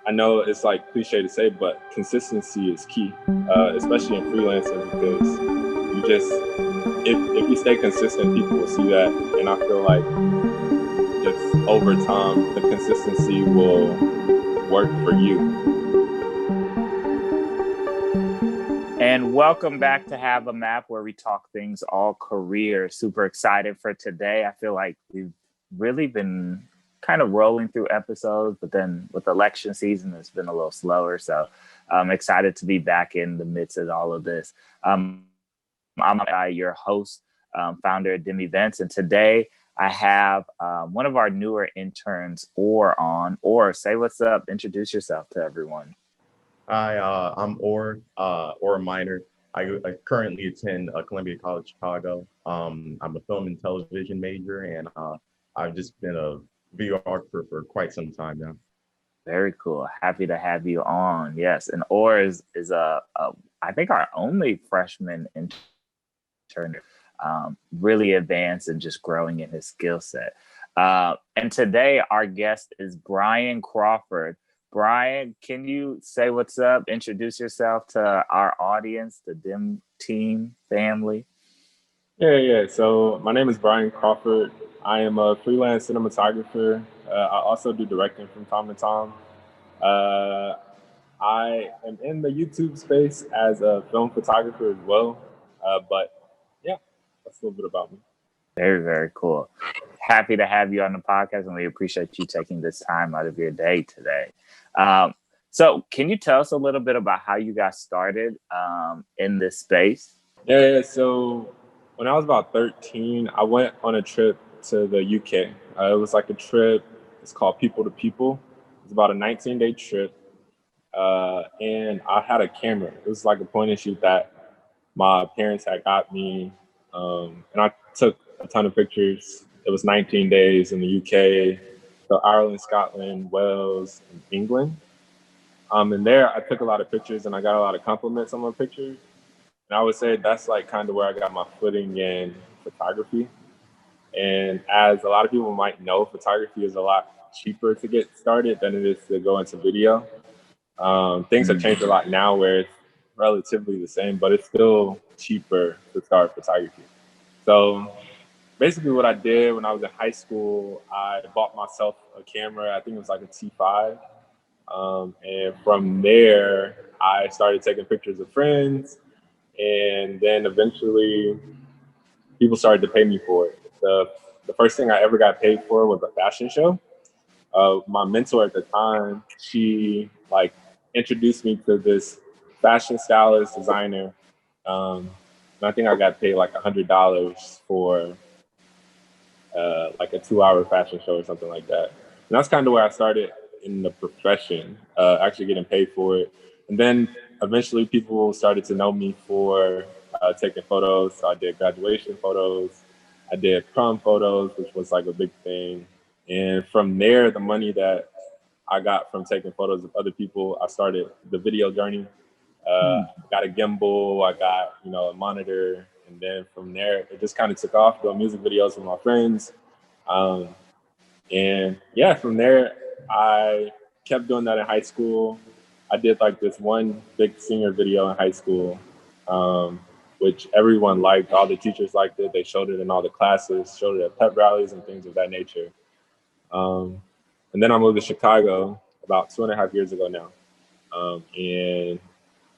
I know it's like cliche to say, but consistency is key, especially in freelancing, because you just, if you stay consistent, people will see that. And I feel like just over time, the consistency will work for you. And welcome back to Have a Map, where we talk things all career. Super excited for today. I feel like we've really been kind of rolling through episodes, but then with election season, it's been a little slower. So I'm excited to be back in the midst of all of this. I'm your host, founder of Dim Events, and today I have one of our newer interns, Or. Say what's up. Introduce yourself to everyone. Hi, I'm Or Minor. I currently attend Columbia College Chicago. I'm a film and television major, and I've just been a videographer for quite some time now. Very cool. Happy to have you on. Yes, and Or is I think our only freshman intern, really advanced and just growing in his skill set. And today our guest is Brian Crawford. Brian, can you say what's up? Introduce yourself to our audience, the DIM team family. Yeah. So my name is Brian Crawford. I am a freelance cinematographer. I also do directing from time to time. Uh, I am in the YouTube space as a film photographer as well. But yeah, that's a little bit about me. Very, very cool. Happy to have you on the podcast, and we appreciate you taking this time out of your day today. So can you tell us a little bit about how you got started in this space? Yeah. So when I was about 13, I went on a trip to the UK. It was like a trip. It's called People to People. It's about a 19-day trip. And I had a camera. It was like a point and shoot that my parents had got me. And I took a ton of pictures. It was 19 days in the UK, so Ireland, Scotland, Wales, and England. And there I took a lot of pictures and I got a lot of compliments on my pictures. And I would say that's like kind of where I got my footing in photography. And as a lot of people might know, photography is a lot cheaper to get started than it is to go into video. Things have changed a lot now where it's relatively the same, but it's still cheaper to start photography. So basically what I did when I was in high school, I bought myself a camera. I think it was like a T5. And from there, I started taking pictures of friends. And then eventually people started to pay me for it. The first thing I ever got paid for was a fashion show. My mentor at the time, she like introduced me to this fashion stylist designer. And I think I got paid like $100 for like a 2-hour fashion show or something like that. And that's kind of where I started in the profession, actually getting paid for it. And then eventually people started to know me for taking photos. So I did graduation photos. I did prom photos, which was like a big thing. And from there, the money that I got from taking photos of other people, I started the video journey. Got a gimbal, I got, a monitor. And then from there, it just kind of took off doing music videos with my friends. Um, and yeah, from there, I kept doing that in high school. I did like this one big senior video in high school, um, which everyone liked. All the teachers liked it. They showed it in all the classes, showed it at pep rallies and things of that nature. Um, and then I moved to Chicago about 2.5 years ago now. And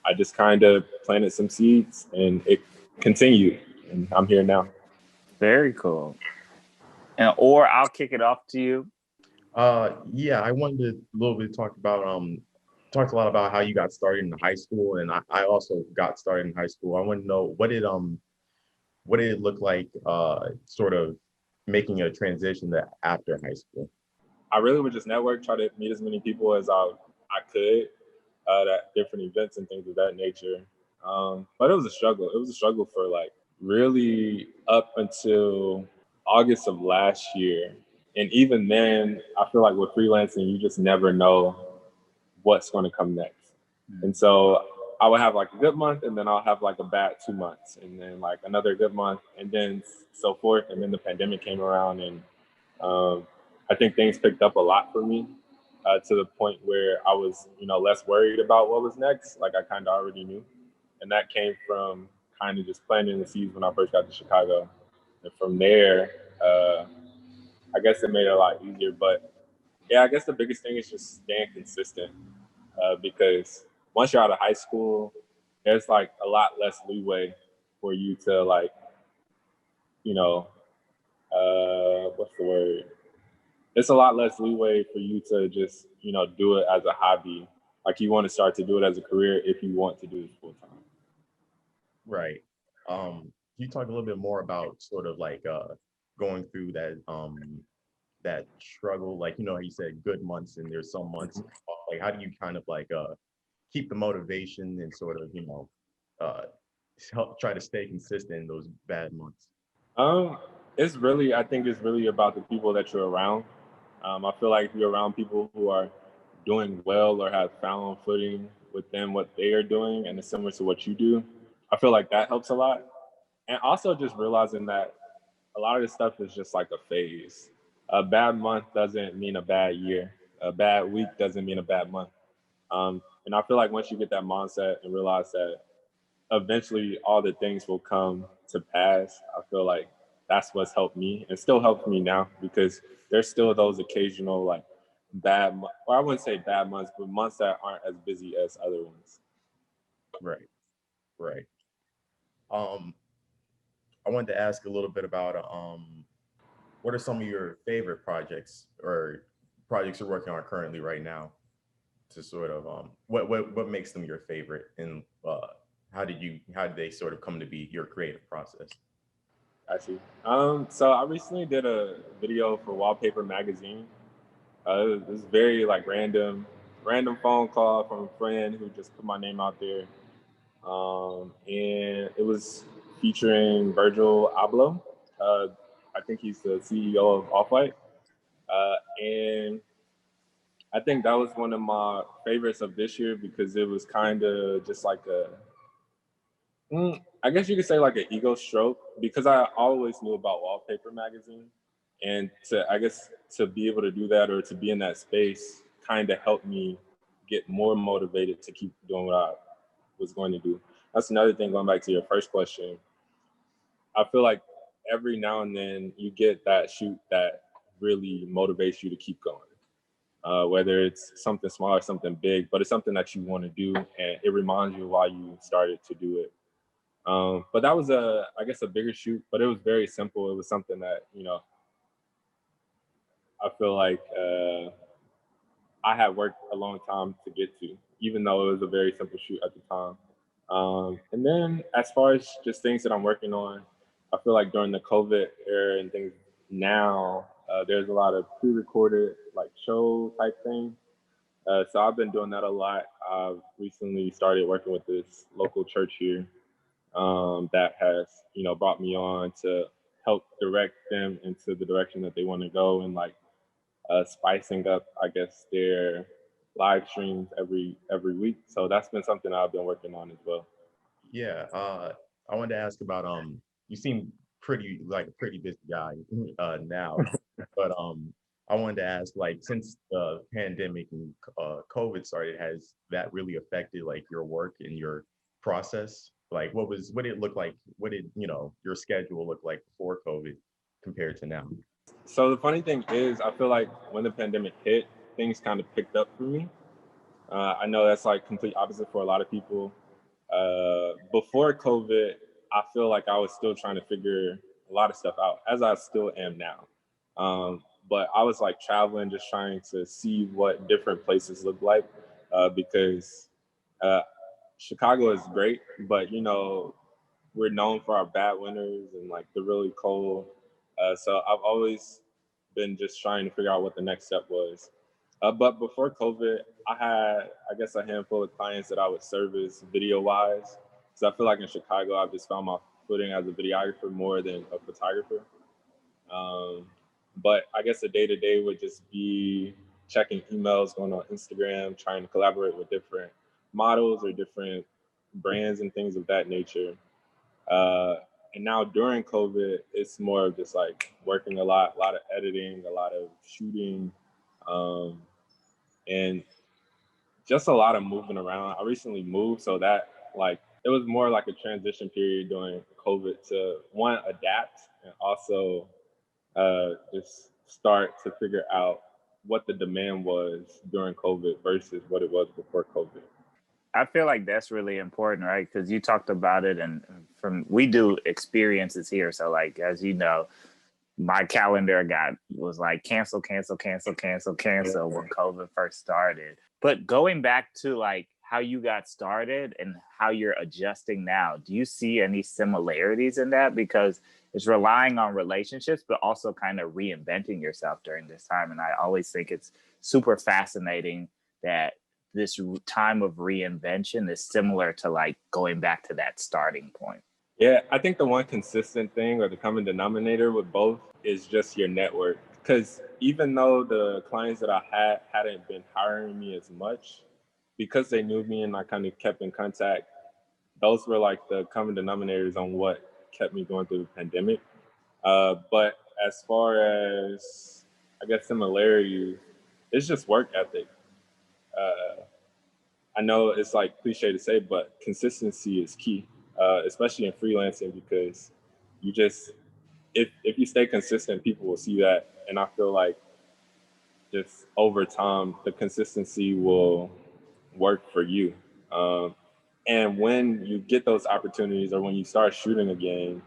I just kind of planted some seeds and it continued. And I'm here now. Very cool. And Or, I'll kick it off to you. Yeah, I wanted to a little bit talk about talked a lot about how you got started in high school, and I also got started in high school. I want to know what did it look like sort of making a transition to after high school? I really would just network, try to meet as many people as I could at different events and things of that nature. But it was a struggle. It was a struggle for like really up until August of last year. And even then, I feel like with freelancing, you just never know what's going to come next. And so I would have like a good month and then I'll have like a bad 2 months and then like another good month and then so forth. And then the pandemic came around and I think things picked up a lot for me. to the point where I was, less worried about what was next. Like I kind of already knew. And that came from kind of just planting the seeds when I first got to Chicago. And from there, I guess it made it a lot easier. But yeah, I guess the biggest thing is just staying consistent because once you're out of high school, there's like a lot less leeway for you to like, what's the word? It's a lot less leeway for you to just, do it as a hobby. Like you want to start to do it as a career if you want to do it full time. Right. Can you talk a little bit more about sort of like going through that struggle? Like, you said good months and there's some months like how do you kind of like keep the motivation and sort of, uh help try to stay consistent in those bad months? I think it's really about the people that you're around. I feel like if you're around people who are doing well or have found footing within what they are doing and it's similar to what you do, I feel like that helps a lot. And also just realizing that a lot of this stuff is just like a phase. A bad month doesn't mean a bad year. A bad week doesn't mean a bad month. And I feel like once you get that mindset and realize that eventually all the things will come to pass, I feel like that's what's helped me and still helps me now because there's still those occasional like or I wouldn't say bad months, but months that aren't as busy as other ones. Right, right. Um, I wanted to ask a little bit about what are some of your favorite projects or projects you're working on currently right now? To sort of what makes them your favorite and how did they sort of come to be your creative process? I see. So I recently did a video for Wallpaper Magazine. It was very like random phone call from a friend who just put my name out there. And it was featuring Virgil Abloh. I think he's the CEO of Off-White. And I think that was one of my favorites of this year because it was kind of just like I guess you could say like an ego stroke because I always knew about Wallpaper Magazine. And to be able to do that or to be in that space kind of helped me get more motivated to keep doing what I was going to do. That's another thing going back to your first question. I feel like every now and then you get that shoot that really motivates you to keep going. Whether it's something small or something big, but it's something that you want to do and it reminds you why you started to do it. But that was I guess a bigger shoot, but it was very simple. It was something that, I feel like I had worked a long time to get to, even though it was a very simple shoot at the time. And then as far as just things that I'm working on, I feel like during the COVID era and things now, there's a lot of pre-recorded like show type thing. So I've been doing that a lot. I've recently started working with this local church here that has, brought me on to help direct them into the direction that they want to go and like spicing up, I guess, their live streams every week. So that's been something I've been working on as well. Yeah, I wanted to ask about you seem pretty like a pretty busy guy now, but I wanted to ask like since the pandemic and COVID started, has that really affected like your work and your process? Like what did it look like? What did your schedule look like before COVID compared to now? So the funny thing is, I feel like when the pandemic hit, things kind of picked up for me. I know that's like complete opposite for a lot of people. Before COVID, I feel like I was still trying to figure a lot of stuff out, as I still am now. But I was like traveling, just trying to see what different places look like, because uh, Chicago is great, but we're known for our bad winters and like the really cold. So I've always been just trying to figure out what the next step was. But before COVID, I had, I guess, a handful of clients that I would service video wise. So I feel like in Chicago, I've just found my footing as a videographer more than a photographer. Um, but I guess the day to day would just be checking emails, going on Instagram, trying to collaborate with different models or different brands and things of that nature. Uh, and now during COVID, it's more of just like working a lot of editing, a lot of shooting. Um, and just a lot of moving around. I recently moved, so that like it was more like a transition period during COVID to one, adapt, and also just start to figure out what the demand was during COVID versus what it was before COVID. I feel like that's really important, right? Because you talked about it, and from we do experiences here. So, like as you know, my calendar was like cancel when COVID first started. But going back to like how you got started and how you're adjusting now, do you see any similarities in that? Because it's relying on relationships, but also kind of reinventing yourself during this time. And I always think it's super fascinating that this time of reinvention is similar to like going back to that starting point. Yeah, I think the one consistent thing or the common denominator with both is just your network. Because even though the clients that I hadn't been hiring me as much, because they knew me and I kind of kept in contact, those were like the common denominators on what kept me going through the pandemic. But as far as, I guess, similarities, it's just work ethic. I know it's like cliche to say, but consistency is key, especially in freelancing, because you just, if you stay consistent, people will see that. And I feel like just over time, the consistency will work for you. And when you get those opportunities or when you start shooting again,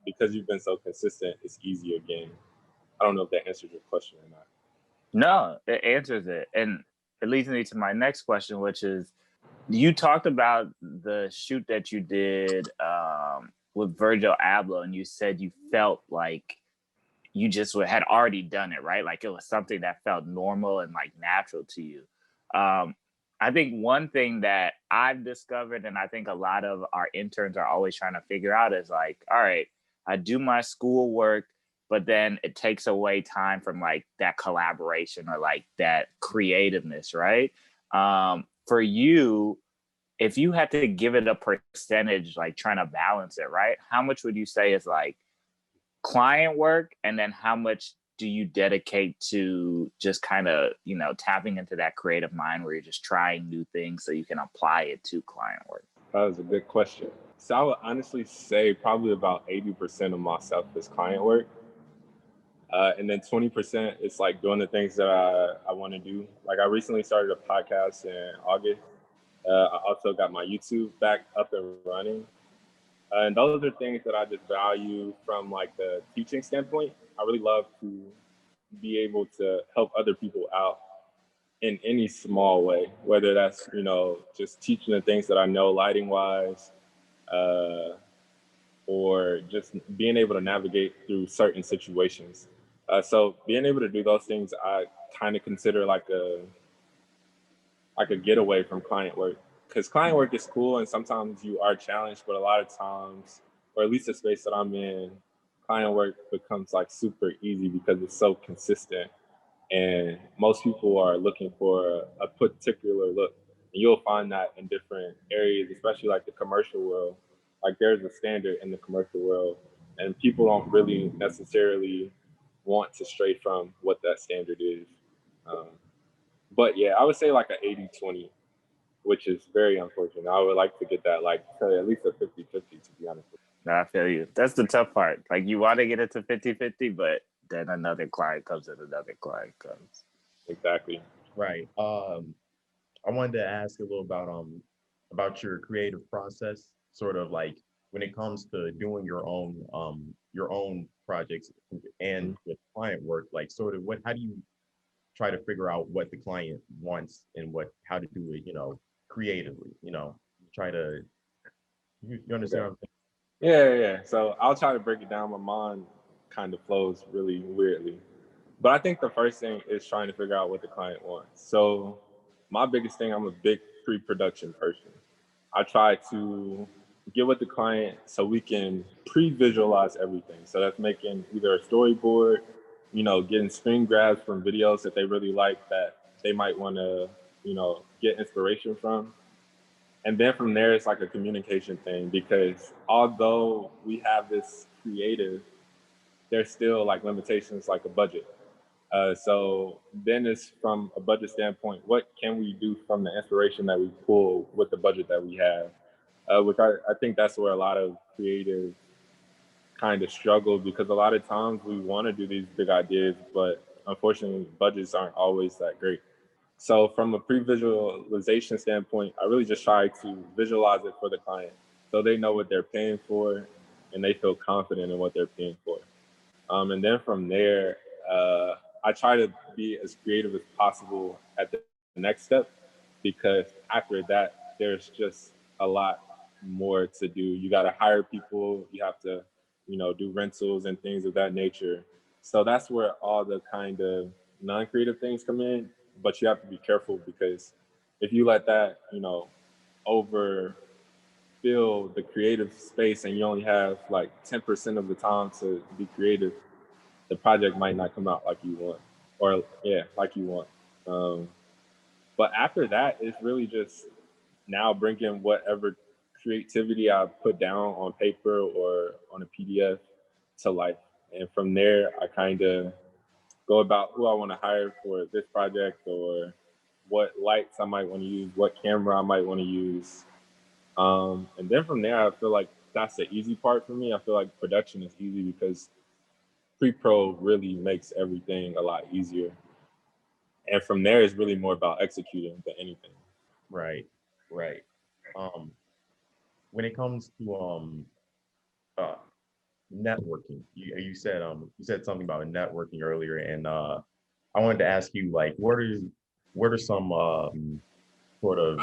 because you've been so consistent, it's easy again. I don't know if that answers your question or not. No, it answers it. And it leads me to my next question, which is, you talked about the shoot that you did with Virgil Abloh, and you said you felt like you just had already done it, right? Like it was something that felt normal and like natural to you. I think one thing that I've discovered, and I think a lot of our interns are always trying to figure out, is like, all right, I do my schoolwork, but then it takes away time from like that collaboration or like that creativeness, right? For you, if you had to give it a percentage, like trying to balance it, right? How much would you say is like client work, and then how much do you dedicate to just kind of, you know, tapping into that creative mind where you're just trying new things so you can apply it to client work? That was a good question. So I would honestly say probably about 80% of myself is client work. And then 20% is like doing the things that I want to do. Like I recently started a podcast in August. I also got my YouTube back up and running. And those are things that I just value from like the teaching standpoint. I really love to be able to help other people out in any small way, whether that's, you know, just teaching the things that I know lighting wise, or just being able to navigate through certain situations. So being able to do those things, I kind of consider like a getaway from client work, because client work is cool and sometimes you are challenged, but a lot of times, or at least the space that I'm in, client work becomes like super easy because it's so consistent. And most people are looking for a particular look. And you'll find that in different areas, especially like the commercial world. Like there's a standard in the commercial world, and people don't really necessarily want to stray from what that standard is. But yeah, I would say like an 80-20, which is very unfortunate. I would like to get that like to at least a 50-50, to be honest with No, I feel you. That's the tough part. Like you want to get it to 50-50, but then another client comes and another client comes. you. Exactly. Right. I wanted to ask a little about your creative process, sort of like when it comes to doing your own projects and with client work, like sort of how do you try to figure out what the client wants and how to do it, you know, creatively, you know, try to, you understand what I'm Yeah. So I'll try to break it down. My mind kind of flows really weirdly. But I think the first thing is trying to figure out what the client wants. So my biggest thing, I'm a big pre-production person. I try to get with the client so we can pre-visualize everything. So that's making either a storyboard, you know, getting screen grabs from videos that they really like that they might want to, you know, get inspiration from. And then from there, it's like a communication thing, because although we have this creative, there's still like limitations like a budget. So then it's from a budget standpoint, what can we do from the inspiration that we pull with the budget that we have? Which I think that's where a lot of creative kind of struggle, because a lot of times we want to do these big ideas, but unfortunately budgets aren't always that great. So from a pre-visualization standpoint, I really just try to visualize it for the client so they know what they're paying for and they feel confident in what they're paying for. And then from there, I try to be as creative as possible at the next step, because after that, there's just a lot more to do. You got to hire people, you have to, do rentals and things of that nature. So that's where all the kind of non-creative things come in, but you have to be careful, because if you let that, overfill the creative space and you only have like 10% of the time to be creative, the project might not come out like you want, or like you want. But after that, it's really just now bringing whatever creativity I put down on paper or on a PDF to life. And from there, I kind of go about who I want to hire for this project, or what lights I might want to use, what camera I might want to use. And then from there, I feel like that's the easy part for me. I feel like production is easy because pre-pro really makes everything a lot easier. And from there, it's really more about executing than anything. Right, right. Um, when it comes to uh networking, you said something about networking earlier, and I wanted to ask you, like, what are some sort of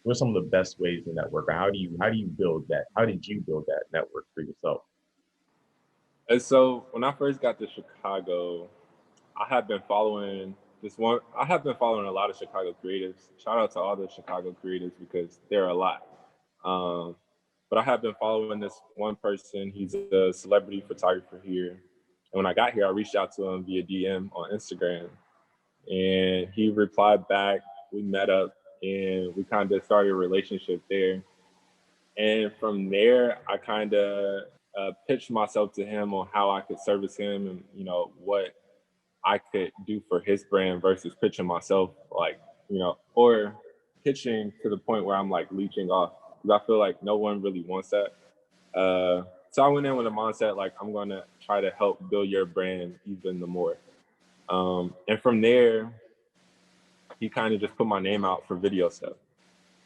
what are some of the best ways to network? Or how do you build that? How did you build that network for yourself? And so when I first got to Chicago, I have been following I have been following a lot of Chicago creatives. Shout out to all the Chicago creatives, because there are a lot. Um, but I have been following this one person. He's a celebrity photographer here. And when I got here, I reached out to him via DM on Instagram, and he replied back. We met up and we kind of started a relationship there. And from there, I kind of pitched myself to him on how I could service him, and what I could do for his brand versus pitching myself, like, or pitching to the point where I'm like leeching off, because I feel like no one really wants that. So I went in with a mindset like, I'm going to try to help build your brand even the more. And from there, he kind of just put my name out for video stuff.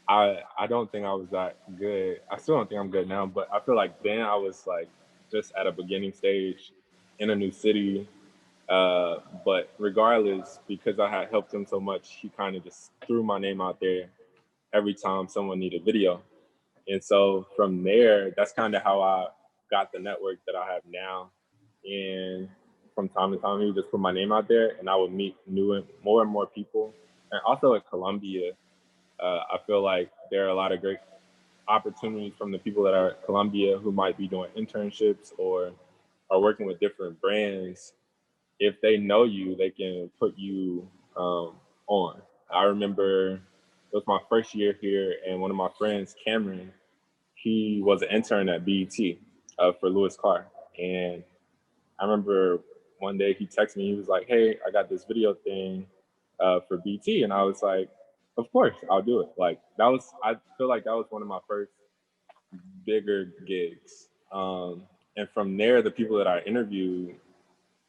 I don't think I was that good. I still don't think I'm good now, but I feel like then I was like just at a beginning stage in a new city. But regardless, because I had helped him so much, he kind of just threw my name out there every time someone needed video. And so from there, that's kind of how I got the network that I have now. And from time to time, he would just put my name out there, and I would meet more and more people. And also at Columbia, I feel like there are a lot of great opportunities from the people that are at Columbia who might be doing internships or are working with different brands. If they know you, they can put you on. I remember it was my first year here, and one of my friends, Cameron, he was an intern at BET for Lewis Carr. And I remember one day he texted me, he was like, "Hey, I got this video thing for BT." And I was like, "Of course, I'll do it." Like, I feel like that was one of my first bigger gigs. And from there, the people that I interviewed,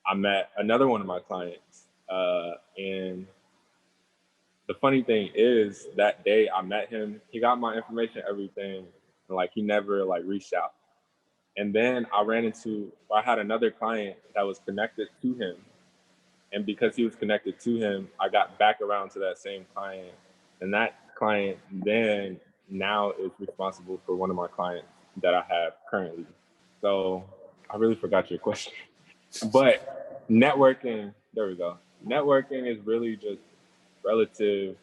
I met another one of my clients. And the funny thing is, that day I met him, he got my information, everything, and like he never like reached out. And then I had another client that was connected to him. And because he was connected to him, I got back around to that same client. And that client then now is responsible for one of my clients that I have currently. So I really forgot your question. But networking, there we go. Networking is really just relative,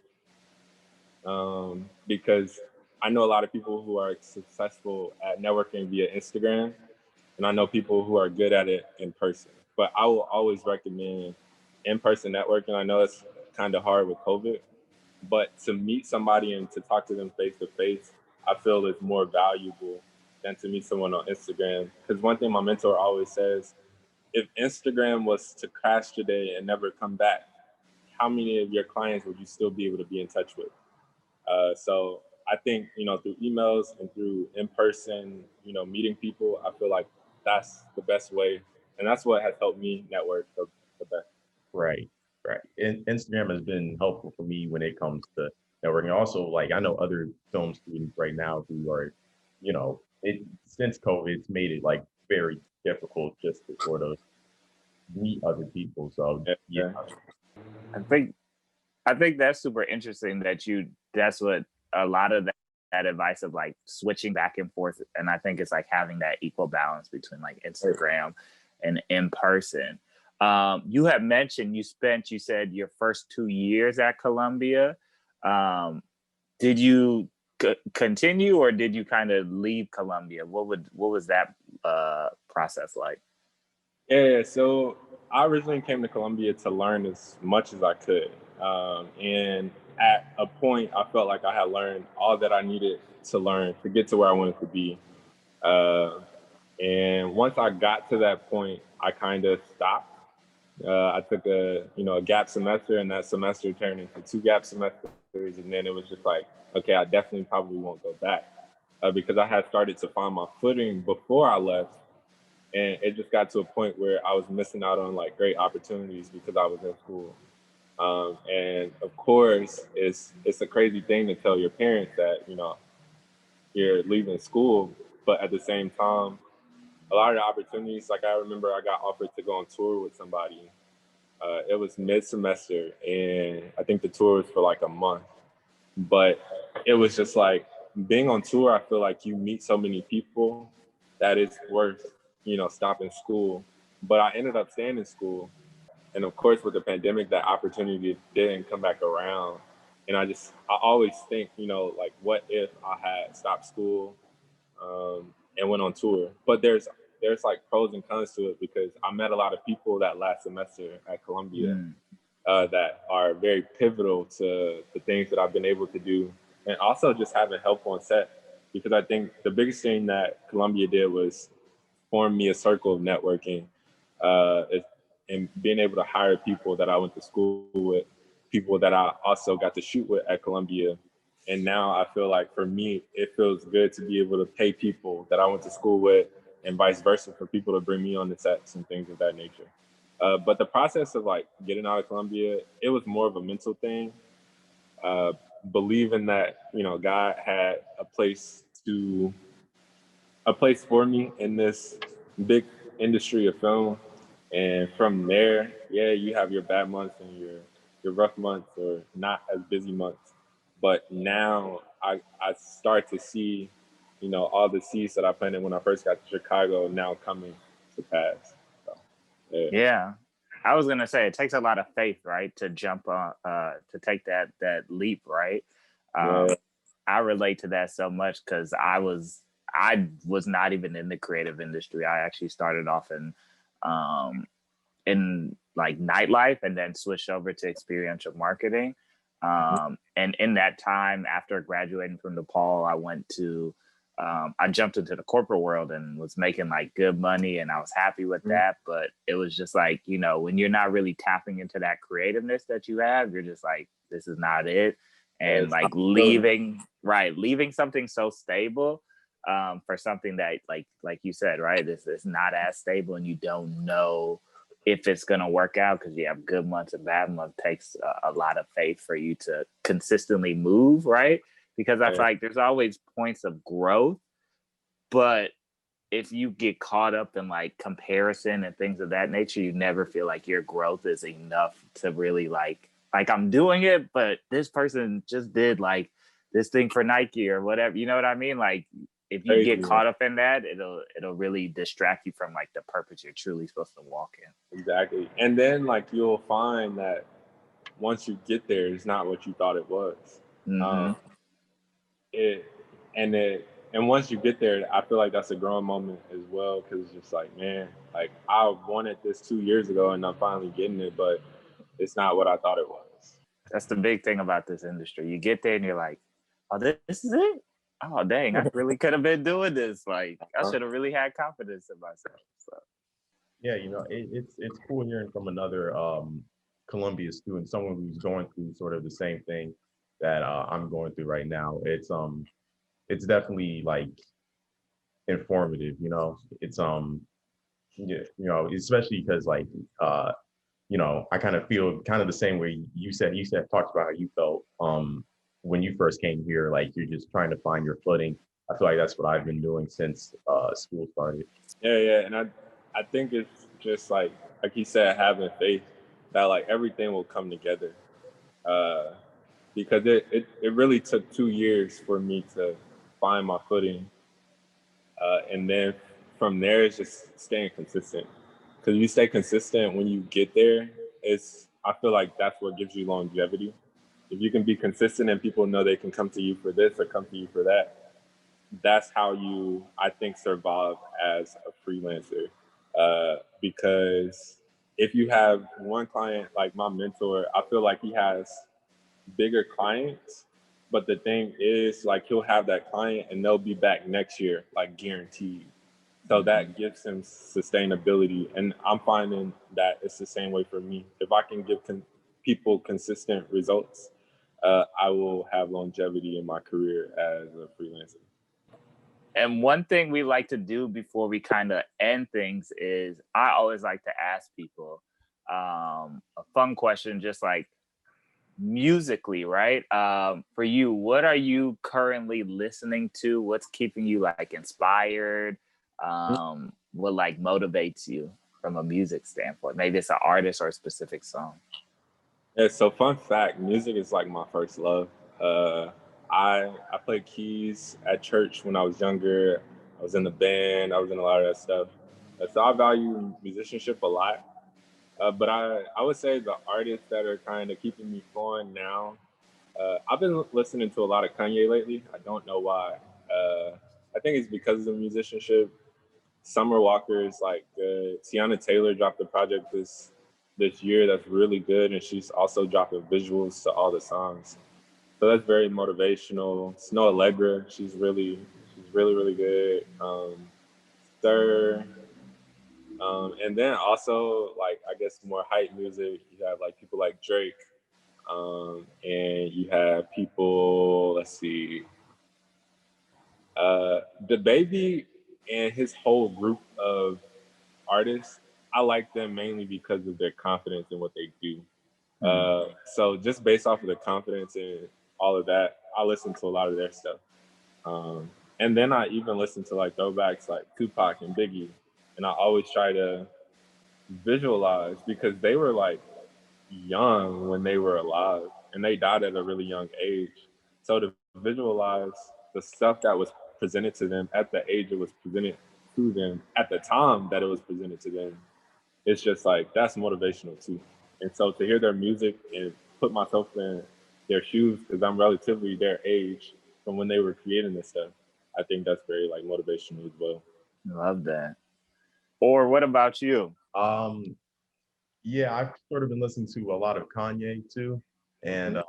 because I know a lot of people who are successful at networking via Instagram, and I know people who are good at it in person. But I will always recommend in-person networking. I know it's kind of hard with COVID, but to meet somebody and to talk to them face to face, I feel is more valuable than to meet someone on Instagram. Because one thing my mentor always says if Instagram was to crash today and never come back, how many of your clients would you still be able to be in touch with? So I think, through emails and through in-person, meeting people, I feel like that's the best way. And that's what has helped me network the best. Right, right. And Instagram has been helpful for me when it comes to networking. Also, like I know other film students right now who are, since COVID, it's made it like very difficult just to sort of meet other people. So yeah, Yeah. I think that's super interesting that's what a lot of that advice of like switching back and forth. And I think it's like having that equal balance between like Instagram and in person. You have mentioned you said your first 2 years at Columbia. Did you continue or did you kind of leave Columbia? What was that process like? Yeah, so I originally came to Columbia to learn as much as I could. And at a point, I felt like I had learned all that I needed to learn to get to where I wanted to be. And once I got to that point, I kind of stopped. I took a gap semester, and that semester turned into 2 gap semesters. And then it was just like, okay, I definitely probably won't go back because I had started to find my footing before I left. And it just got to a point where I was missing out on like great opportunities because I was in school. And of course, it's a crazy thing to tell your parents that, you're leaving school, but at the same time, a lot of the opportunities, like I remember I got offered to go on tour with somebody. It was mid-semester, and I think the tour was for like a month. But it was just like being on tour, I feel like you meet so many people that it's worth, stopping school. But I ended up staying in school. And of course, with the pandemic, that opportunity didn't come back around. And I always think, like, what if I had stopped school and went on tour? But there's like pros and cons to it because I met a lot of people that last semester at Columbia that are very pivotal to the things that I've been able to do. And also just having help on set, because I think the biggest thing that Columbia did was form me a circle of networking and being able to hire people that I went to school with, people that I also got to shoot with at Columbia. And now I feel like for me, it feels good to be able to pay people that I went to school with and vice versa for people to bring me on the sets and things of that nature. But the process of like getting out of Columbia, it was more of a mental thing. Believing that, God had a place for me in this big industry of film. And from there, yeah, you have your bad months and your rough months or not as busy months. But now I start to see, all the seeds that I planted when I first got to Chicago now coming to pass. So, Yeah. I was gonna say it takes a lot of faith, right, to jump on, to take that leap, right? Yeah. I relate to that so much because I was not even in the creative industry. I actually started off in like nightlife and then switched over to experiential marketing. And in that time, after graduating from DePaul, I jumped into the corporate world and was making like good money and I was happy with that. But it was just like, when you're not really tapping into that creativeness that you have, you're just like, this is not it. And like leaving something so stable for something that like you said, right, it's not as stable and you don't know if it's going to work out because you have good months and bad months. Takes a lot of faith for you to consistently move, right? Because I feel like there's always points of growth, but if you get caught up in like comparison and things of that nature, you never feel like your growth is enough to really like I'm doing it, but this person just did like this thing for Nike or whatever. You know what I mean? Like if you get caught up in that, it'll really distract you from like the purpose you're truly supposed to walk in. Exactly. And then like you'll find that once you get there, it's not what you thought it was. And once you get there, I feel like that's a growing moment as well, because it's just like, man, like I wanted this 2 years ago and I'm finally getting it, but it's not what I thought it was. That's the big thing about this industry. You get there and you're like, oh, this is it? Oh, dang, I really could have been doing this. Like, I should have really had confidence in myself. So. Yeah, it's cool hearing from another Columbia student, someone who's going through sort of the same thing that I'm going through right now. It's definitely like informative, It's yeah, especially because like I kind of feel kind of the same way you said talked about how you felt when you first came here, like you're just trying to find your footing. I feel like that's what I've been doing since school started. Yeah, yeah, and I think it's just like you said, having faith that like everything will come together. Uh, because it really took 2 years for me to find my footing, and then from there it's just staying consistent. Because you stay consistent when you get there, I feel like that's what gives you longevity. If you can be consistent and people know they can come to you for this or come to you for that, that's how you, I think, survive as a freelancer. Because if you have one client, like my mentor, I feel like he has bigger clients, but the thing is, like, he'll have that client and they'll be back next year, like guaranteed. So that gives him sustainability. And I'm finding that it's the same way for me. If I can give people consistent results, I will have longevity in my career as a freelancer. And one thing we like to do before we kind of end things is I always like to ask people a fun question, just like musically, right? For you, what are you currently listening to? What's keeping you like inspired? What like motivates you from a music standpoint? Maybe it's an artist or a specific song. Yeah, so fun fact, music is like my first love. Uh, I played keys at church when I was younger. I was in the band. I was in a lot of that stuff. So I value musicianship a lot. But I would say the artists that are kind of keeping me going now. I've been listening to a lot of Kanye lately. I don't know why. Uh, I think it's because of the musicianship. Summer Walker is like good. Tiana Taylor dropped a project this year that's really good, and she's also dropping visuals to all the songs. So that's very motivational. Snow Allegra, she's really good. Sir, and then also like I guess more hype music. You have like people like Drake, and you have people. Let's see, the baby and his whole group of artists, I like them mainly because of their confidence in what they do. So just based off of the confidence and all of that, I listen to a lot of their stuff. And then I even listen to like throwbacks like Tupac and Biggie. And I always try to visualize because they were like young when they were alive and they died at a really young age. So to visualize the stuff that was presented to them at the age it was presented to them at the time that it was presented to them, it's just like that's motivational too. And so to hear their music and put myself in their shoes because I'm relatively their age from when they were creating this stuff, I think that's very like motivational as well. Love that. Or what about you? Um, yeah, I've sort of been listening to a lot of Kanye too, and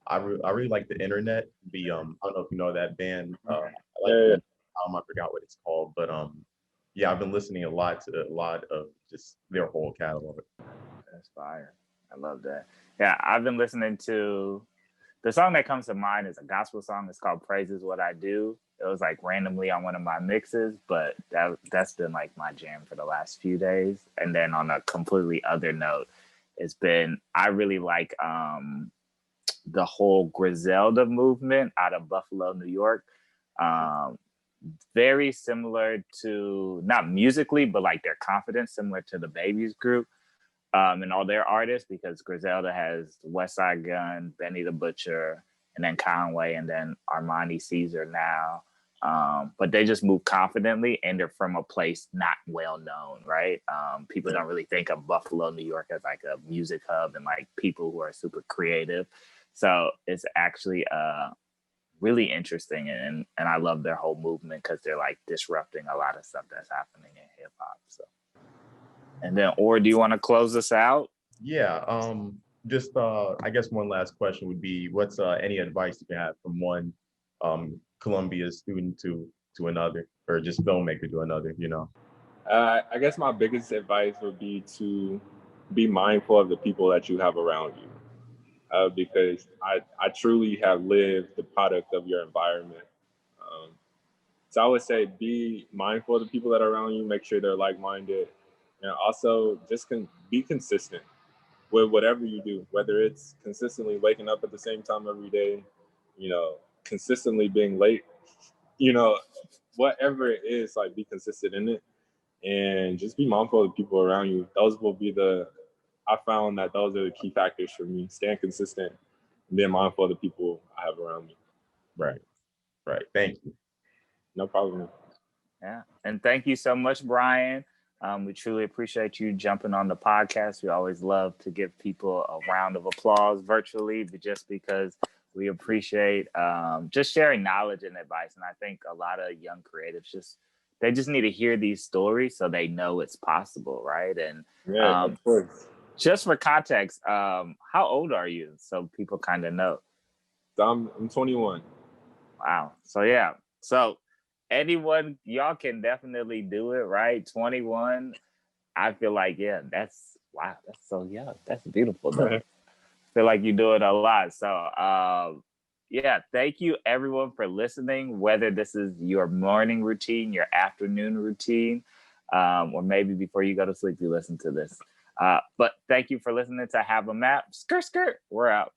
I really like the internet. I don't know if you know that band. I like Yeah, the album. I forgot what it's called, but yeah, I've been listening a lot of just their whole catalog. That's fire. I love that. Yeah, I've been listening to the song that comes to mind is a gospel song. It's called Praise Is What I Do. It was like randomly on one of my mixes, but that's been like my jam for the last few days. And then on a completely other note, I really like the whole Griselda movement out of Buffalo, New York. Um, Very similar to, not musically, but like their confidence, similar to the Babies group, and all their artists, because Griselda has West Side Gun, Benny the Butcher, and then Conway, and then Armani Caesar now. But they just move confidently, and they're from a place not well known, right? People don't really think of Buffalo, New York as like a music hub and like people who are super creative. So it's actually really interesting, and I love their whole movement because they're like disrupting a lot of stuff that's happening in hip hop. So, and then, or do you want to close this out? Yeah. Just I guess one last question would be, what's any advice you can have from one Columbia student to another, or just filmmaker to another? I guess my biggest advice would be to be mindful of the people that you have around you, because I truly have lived the product of your environment. Um, so I would say be mindful of the people that are around you, make sure they're like-minded, and also just be consistent with whatever you do, whether it's consistently waking up at the same time every day, consistently being late, you know, whatever it is, like be consistent in it and just be mindful of the people around you. Those will be I found that those are the key factors for me, staying consistent and being mindful of the people I have around me. Right. Right. Thank you. No problem. Yeah. And thank you so much, Brian. We truly appreciate you jumping on the podcast. We always love to give people a round of applause virtually, but just because we appreciate just sharing knowledge and advice. And I think a lot of young creatives they just need to hear these stories so they know it's possible, right? And Yeah, of course. just for context, how old are you? So people kind of know. So I'm 21. Wow. So yeah. So anyone, y'all can definitely do it, right? 21. I feel like, yeah, that's so young. That's beautiful though. I feel like you do it a lot. So yeah, thank you everyone for listening, whether this is your morning routine, your afternoon routine, or maybe before you go to sleep, you listen to this. But thank you for listening to Have a Map. Skirt, skirt. We're out.